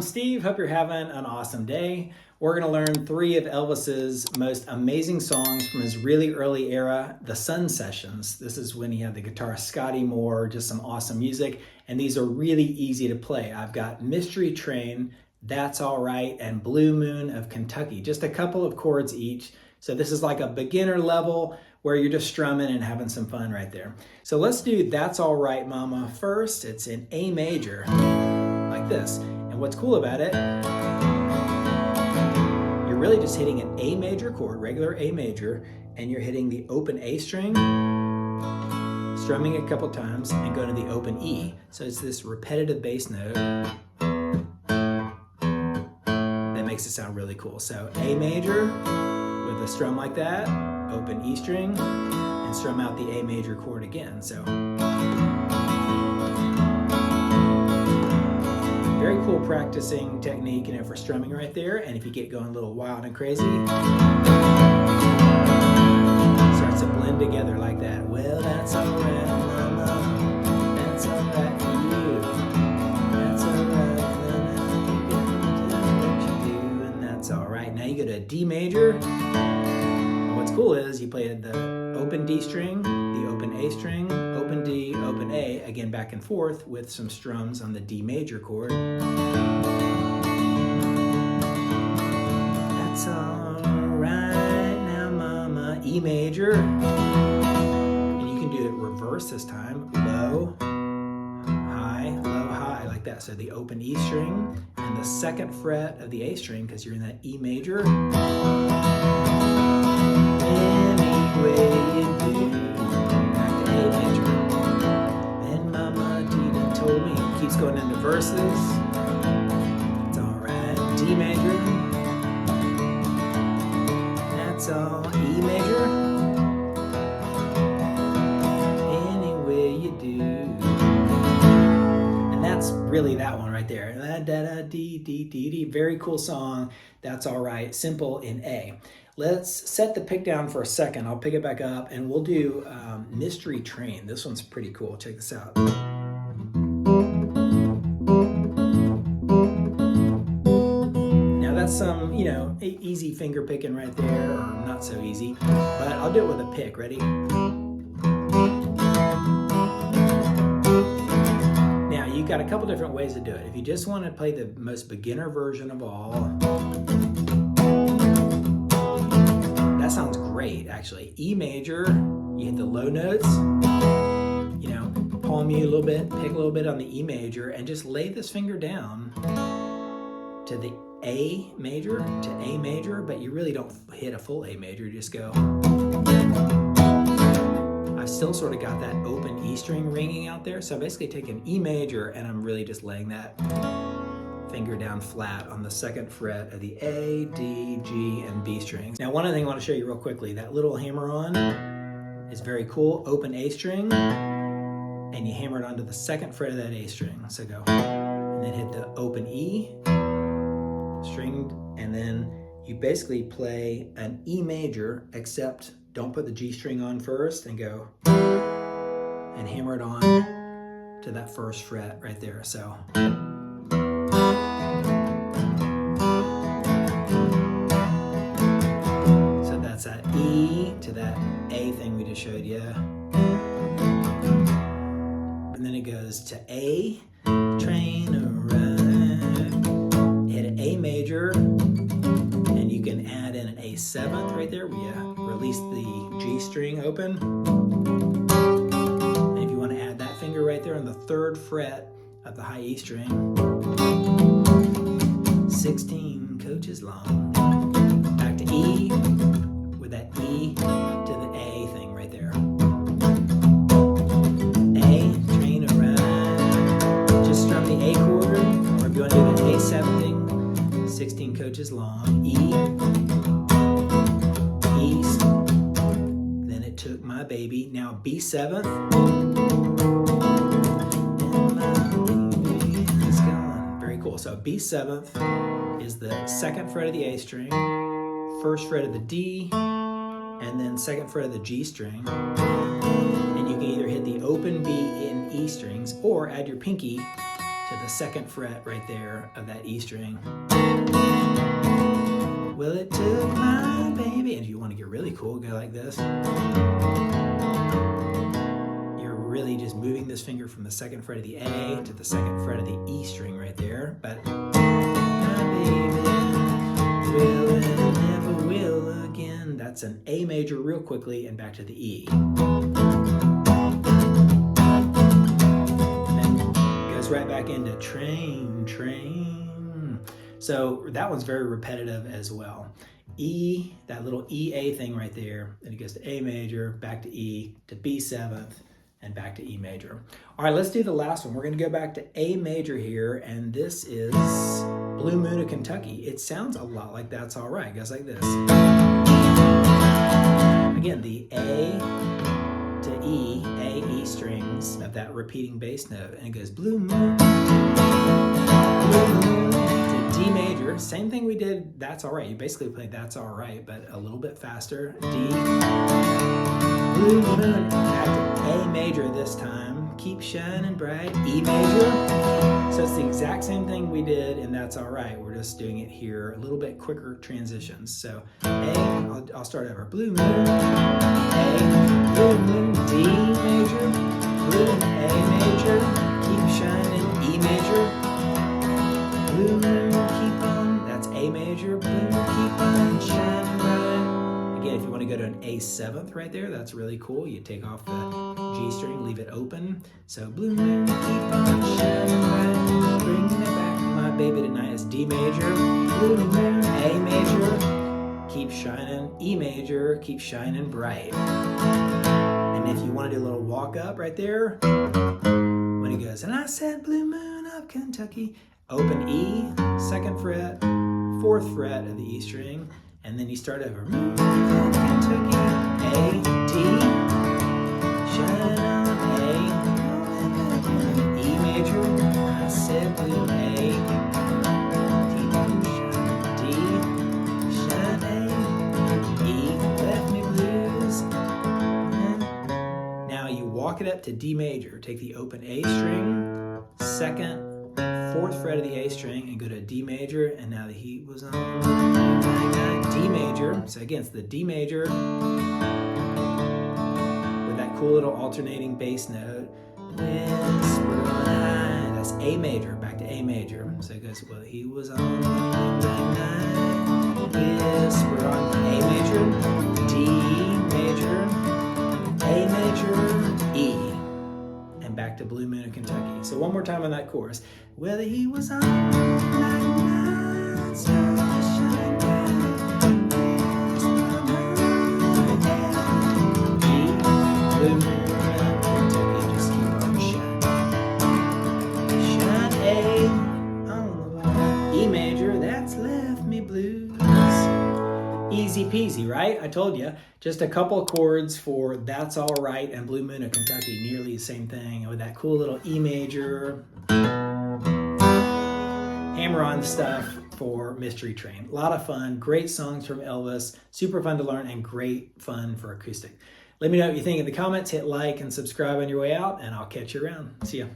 I'm Steve. Hope you're having an awesome day. We're going to learn 3 of Elvis's most amazing songs from his really early era, the Sun Sessions. This is when he had the guitarist Scotty Moore, just some awesome music. And these are really easy to play. I've got Mystery Train, That's All Right, and Blue Moon of Kentucky. Just a couple of chords each. So this is like a beginner level where you're just strumming and having some fun right there. So let's do That's All Right, Mama first. It's in A major, like this. And what's cool about it, you're really just hitting an A major chord, regular A major, and you're hitting the open A string, strumming a couple times, and going to the open E. So it's this repetitive bass note that makes it sound really cool. So A major with a strum like that, open E string, and strum out the A major chord again. So very cool practicing technique, for strumming right there. And if you get going a little wild and crazy, it starts to blend together like that. Well, that's all right, mama. That's all right for you. That's all right. What you do, and that's all right. Now you go to a D major. And what's cool is you play the open D string, the open A string, open D, open A, again back and forth with some strums on the D major chord. That's all right now, mama. E major. And you can do it reverse this time. Low, high, like that. So the open E string and the second fret of the A string, because you're in that E major. Any way you do. Back to A major. And Mama Dina told me. Keeps going into verses. It's all right. D major. That's all. E major. Any way you do. And that's really that one right there. Da da da dee dee dee dee. Very cool song. That's all right. Simple in A. Let's set the pick down for a second. I'll pick it back up and we'll do Mystery Train. This one's pretty cool. Check this out. Now that's some, easy finger picking right there, or not so easy, but I'll do it with a pick. Ready? Now you got a couple different ways to do it. If you just want to play the most beginner version of all, that sounds great, actually. E major, you hit the low notes, palm mute a little bit, pick a little bit on the E major, and just lay this finger down to the A major, but you really don't hit a full A major, you just go. I've still sort of got that open E string ringing out there, so I basically take an E major and I'm really just laying that finger down flat on the second fret of the A, D, G, and B strings. Now, one other thing I want to show you real quickly, that little hammer-on is very cool. Open A string, and you hammer it onto the second fret of that A string. So go, and then hit the open E string, and then you basically play an E major, except don't put the G string on first, and go, and hammer it on to that first fret right there. So that's that E to that A thing we just showed you. And then it goes to A, train around, hit an A major, and you can add in an A7th right there where you release the G string open. And if you want to add that finger right there on the third fret of the high E string, 16 coaches long. Back to E, with that E to the A thing right there. A, train around. Just strum the A chord, or if you want to do the A7 thing, 16 coaches long. E, then it took my baby. Now B7th. And my baby is gone. Very cool. So B7th is the second fret of the A string, first fret of the D, and then second fret of the G string. And you can either hit the open B and E strings or add your pinky to the second fret right there of that E string. Well, it took my baby, and if you want to get really cool, go like this. You're really just moving this finger from the second fret of the A to the second fret of the E string right there. But my baby will and never will again. That's an A major real quickly and back to the E. Right back into train, train. So that one's very repetitive as well. E, that little EA thing right there, then it goes to A major, back to E, to B7th, and back to E major. All right, let's do the last one. We're gonna go back to A major here, and this is Blue Moon of Kentucky. It sounds a lot like That's All Right. It goes like this. Again, the A to E, A, E strings of that repeating bass note, and it goes blue moon, to D major, same thing we did That's All Right. You basically played That's All Right, but a little bit faster. D, blue moon, back to A major this time, keep shining bright, E major. So it's the exact same thing we did in That's All Right. We're just doing it here, a little bit quicker transitions. So A, I'll start over, blue moon, A, blue moon, D major, blue moon, A major, keep shining, E major, blue moon, keep on, that's A major, blue moon, keep on shining bright. Again, if you want to go to an A7th right there, that's really cool. You take off the G string, leave it open. So blue moon, keep on shining bright, bring me back, my baby tonight is D major, blue moon, A major, keep shining, E major, keep shining bright. And if you want to do a little walk up right there, when it goes, and I said Blue Moon of Kentucky, open E, second fret, fourth fret of the E string, and then you start over, Moon of Kentucky, A, D, shine on A, E major, I said Blue A, keep on shining, D, shine A, E, left me blues. Now you walk it up to D major, take the open A string, second, fourth fret of the A string, and go to D major, and now the heat was on, D major, so again, it's the D major, with that cool little alternating bass note, whisper on high, that's A major, back to A major, so it goes, well, he was on night, whisper on A major, D major, A major, E, and back to Blue Moon of Kentucky. So one more time on that chorus. Whether he was on like night, stars shine bright, E, Blue Moon of Kentucky, just keep on shining. Shine A on the wall, E major, that's left me blues. Easy peasy, right? I told you, just a couple chords for That's All Right and Blue Moon of Kentucky, nearly the same thing, with that cool little E major hammer-on stuff for Mystery Train. A lot of fun, great songs from Elvis, super fun to learn, and great fun for acoustic. Let me know what you think in the comments, hit like and subscribe on your way out, and I'll catch you around. See ya.